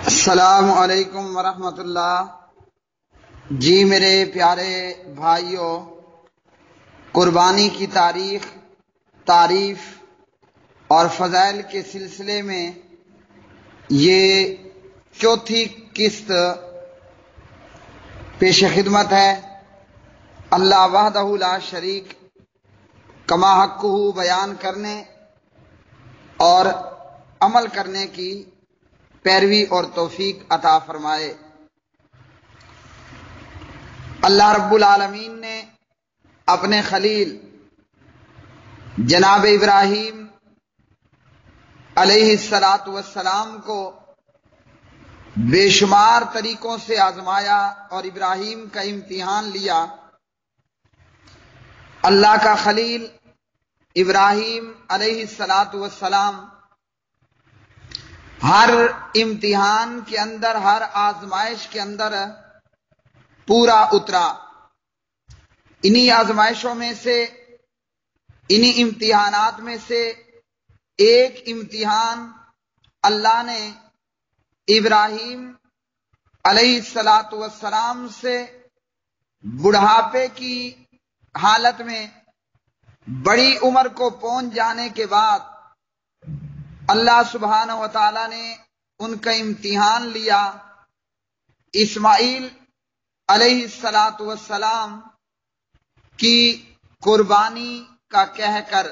السلام علیکم ورحمۃ اللہ۔ جی میرے پیارے بھائیوں، قربانی کی تاریخ، تعریف اور فضائل کے سلسلے میں یہ چوتھی قسط پیش خدمت ہے۔ اللہ وحدہ لا شریک کما حقہ بیان کرنے اور عمل کرنے کی پیروی اور توفیق عطا فرمائے۔ اللہ رب العالمین نے اپنے خلیل جناب ابراہیم علیہ السلام کو بے شمار طریقوں سے آزمایا اور ابراہیم کا امتحان لیا۔ اللہ کا خلیل ابراہیم علیہ السلام ہر امتحان کے اندر، ہر آزمائش کے اندر پورا اترا۔ انہی آزمائشوں میں سے، انہی امتحانات میں سے ایک امتحان اللہ نے ابراہیم علیہ السلام سے بڑھاپے کی حالت میں بڑی عمر کو پہنچ جانے کے بعد اللہ سبحانہ و تعالی نے ان کا امتحان لیا۔ اسماعیل علیہ السلام کی قربانی کا کہہ کر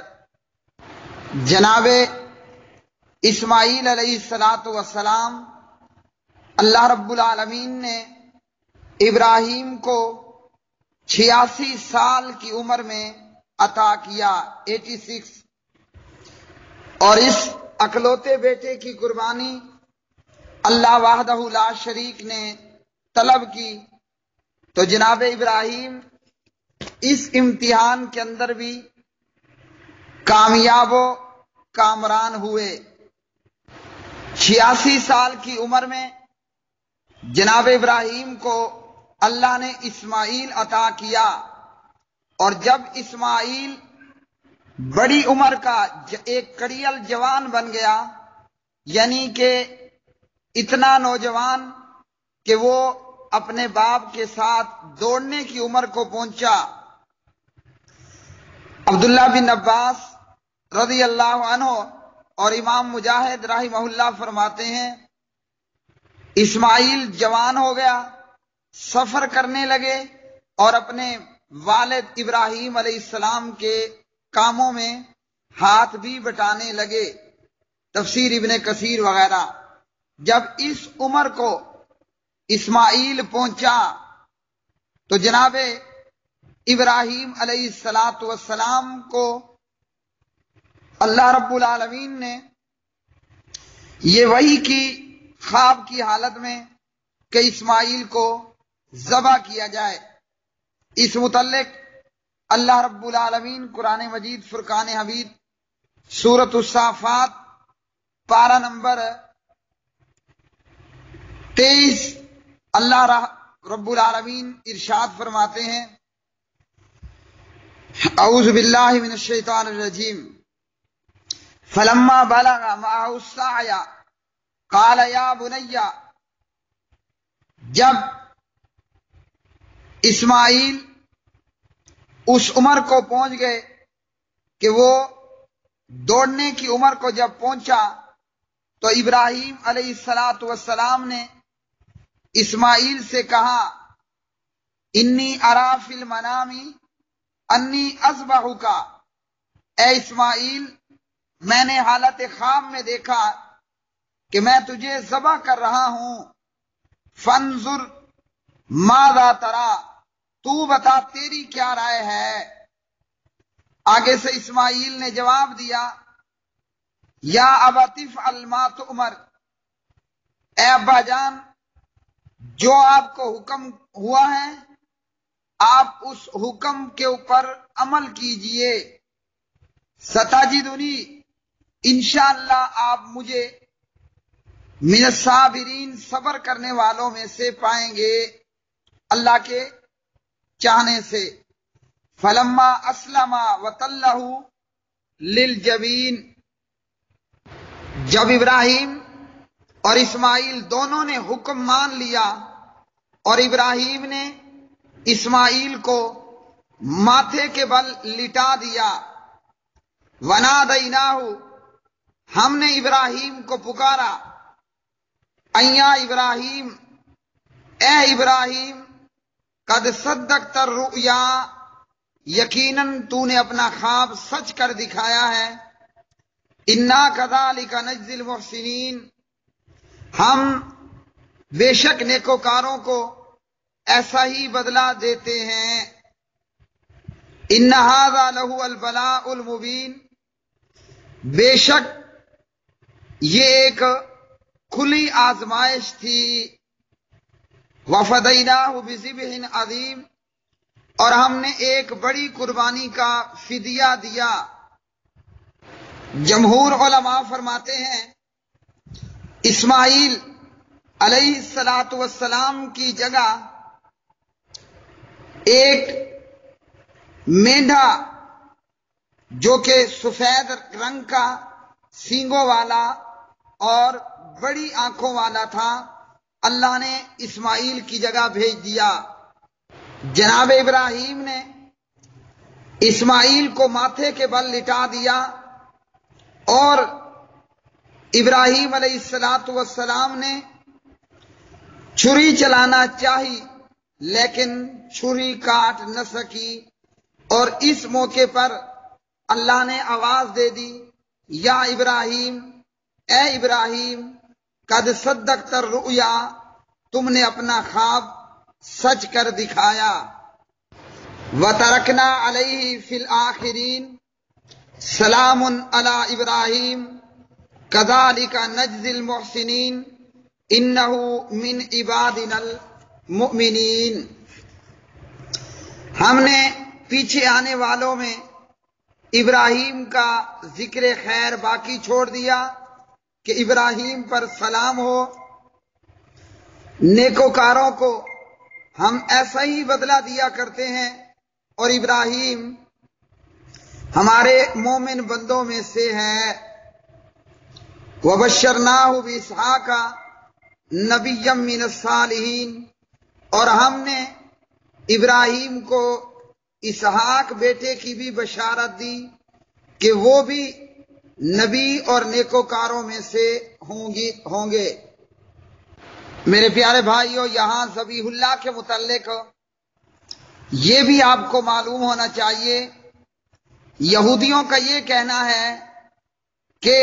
جناب اسماعیل علیہ السلام اللہ رب العالمین نے ابراہیم کو 86 سال کی عمر میں عطا کیا، 86۔ اور اس اکلوتے بیٹے کی قربانی اللہ وحدہ لا شریک نے طلب کی، تو جناب ابراہیم اس امتحان کے اندر بھی کامیاب و کامران ہوئے۔ 86 سال کی عمر میں جناب ابراہیم کو اللہ نے اسماعیل عطا کیا، اور جب اسماعیل بڑی عمر کا ایک کڑیل جوان بن گیا، یعنی کہ اتنا نوجوان کہ وہ اپنے باپ کے ساتھ دوڑنے کی عمر کو پہنچا۔ عبداللہ بن عباس رضی اللہ عنہ اور امام مجاہد رحمہ اللہ فرماتے ہیں، اسماعیل جوان ہو گیا، سفر کرنے لگے اور اپنے والد ابراہیم علیہ السلام کے کاموں میں ہاتھ بھی بٹانے لگے، تفسیر ابن کثیر وغیرہ۔ جب اس عمر کو اسماعیل پہنچا تو جناب ابراہیم علیہ السلام کو اللہ رب العالمین نے یہ وحی کی خواب کی حالت میں کہ اسماعیل کو ذبح کیا جائے۔ اس متعلق اللہ رب العالمین قرآن مجید فرقان حمید سورۃ الصافات پارہ نمبر 23 اللہ رب العالمین ارشاد فرماتے ہیں، اعوذ باللہ من الشیطان الرجیم، فلما بلغ معه السعی قال یا بنی، جب اسماعیل اس عمر کو پہنچ گئے کہ وہ دوڑنے کی عمر کو جب پہنچا تو ابراہیم علیہ السلام نے اسماعیل سے کہا، انی ارا فی المنام انی اذبحک، اے اسماعیل میں نے حالت خواب میں دیکھا کہ میں تجھے ذبح کر رہا ہوں، فانظر ماذا تری، تو بتا تیری کیا رائے ہے۔ آگے سے اسماعیل نے جواب دیا، یا ابت افعل ما تؤمر، اے ابا جان جو آپ کو حکم ہوا ہے آپ اس حکم کے اوپر عمل کیجئے، ستجدنی، انشاءاللہ آپ مجھے من الصابرین، صبر کرنے والوں میں سے پائیں گے اللہ کے چاہنے سے۔ فلما اسلم وتلہ للجبین، جب ابراہیم اور اسماعیل دونوں نے حکم مان لیا، اور ابراہیم نے اسماعیل کو ماتھے کے بل لٹا دیا۔ وَنَادَيْنَاهُ، ہم نے ابراہیم کو پکارا، اَيَّا ابراہیم، اے ابراہیم، قد صدقت الرؤیا، یقیناً تو نے اپنا خواب سچ کر دکھایا ہے۔ اِنَّا كَذَلِكَ نَجْزِي الْمُحْسِنِينَ، ہم بے شک نیکوکاروں کو ایسا ہی بدلہ دیتے ہیں۔ اِنَّ هَذَا لَهُوَ الْبَلَاءُ الْمُبِينُ، بے شک یہ ایک کھلی آزمائش تھی۔ وَفَدَيْنَاهُ بِذِبْحٍ عَظِيمٍ، اور ہم نے ایک بڑی قربانی کا فدیہ دیا۔ جمہور علماء فرماتے ہیں اسماعیل علیہ السلام کی جگہ ایک مینڈھا جو کہ سفید رنگ کا سینگوں والا اور بڑی آنکھوں والا تھا، اللہ نے اسماعیل کی جگہ بھیج دیا۔ جناب ابراہیم نے اسماعیل کو ماتھے کے بل لٹا دیا، اور ابراہیم علیہ السلام نے چھری چلانا چاہی لیکن چھری کاٹ نہ سکی، اور اس موقع پر اللہ نے آواز دے دی، یا ابراہیم، اے ابراہیم، قد صدقت الرؤیا، تم نے اپنا خواب سچ کر دکھایا۔ وَتَرَكْنَا عَلَيْهِ فِي الْآخِرِينَ سَلَامٌ عَلَىٰ إِبْرَاهِيمَ كَذَلِكَ نَجْزِي الْمُحْسِنِينَ إِنَّهُ مِنْ عِبَادِنَا الْمُؤْمِنِينَ، ہم نے پیچھے آنے والوں میں ابراہیم کا ذکر خیر باقی چھوڑ دیا کہ ابراہیم پر سلام ہو۔ نیکوکاروں کو ہم ایسا ہی بدلہ دیا کرتے ہیں، اور ابراہیم ہمارے مومن بندوں میں سے ہے۔ وَبَشَّرْنَاهُ بِإِسْحَاقَ نَبِيًّا مِّنَ الصَّالِحِينَ، اور ہم نے ابراہیم کو اسحاق بیٹے کی بھی بشارت دی کہ وہ بھی نبی اور نیکوکاروں میں سے ہوں گے۔ میرے پیارے بھائیو، یہاں ذبیح اللہ کے متعلق یہ بھی آپ کو معلوم ہونا چاہیے، یہودیوں کا یہ کہنا ہے کہ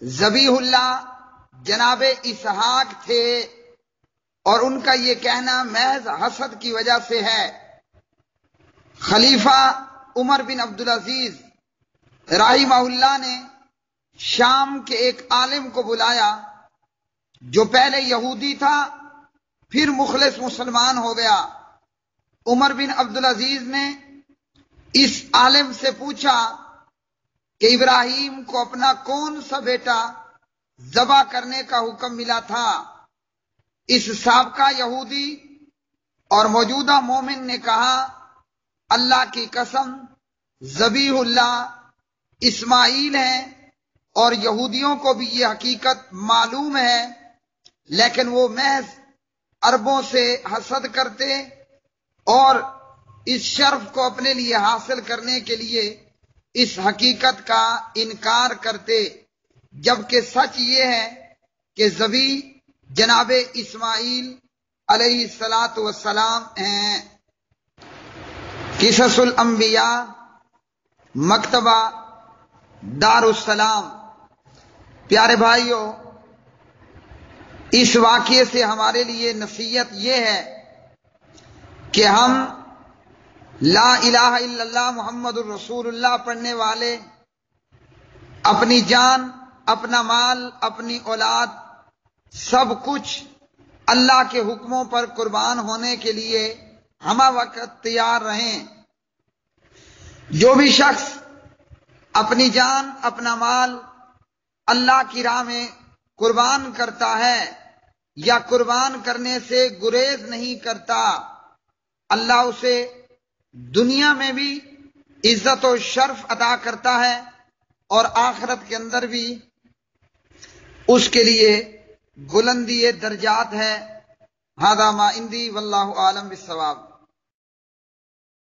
ذبیح اللہ جناب اسحاق تھے، اور ان کا یہ کہنا محض حسد کی وجہ سے ہے۔ خلیفہ عمر بن عبدالعزیز رحمہ اللہ نے شام کے ایک عالم کو بلایا جو پہلے یہودی تھا پھر مخلص مسلمان ہو گیا۔ عمر بن عبدالعزیز نے اس عالم سے پوچھا کہ ابراہیم کو اپنا کون سا بیٹا ذبح کرنے کا حکم ملا تھا؟ اس سابقہ یہودی اور موجودہ مومن نے کہا، اللہ کی قسم، ذبیح اللہ اسماعیل ہے، اور یہودیوں کو بھی یہ حقیقت معلوم ہے، لیکن وہ محض عربوں سے حسد کرتے اور اس شرف کو اپنے لیے حاصل کرنے کے لیے اس حقیقت کا انکار کرتے، جبکہ سچ یہ ہے کہ ذبیح جناب اسماعیل علیہ السلام ہیں۔ قصص الانبیاء، مکتبہ دارالسلام۔ پیارے بھائیو، اس واقعے سے ہمارے لیے نصیحت یہ ہے کہ ہم لا الہ الا اللہ محمد الرسول اللہ پڑھنے والے اپنی جان، اپنا مال، اپنی اولاد، سب کچھ اللہ کے حکموں پر قربان ہونے کے لیے ہمہ وقت تیار رہیں۔ جو بھی شخص اپنی جان، اپنا مال اللہ کی راہ میں قربان کرتا ہے یا قربان کرنے سے گریز نہیں کرتا، اللہ اسے دنیا میں بھی عزت و شرف عطا کرتا ہے، اور آخرت کے اندر بھی اس کے لیے بلندی درجات ہے۔ ھذا ما عندی واللہ عالم بالصواب۔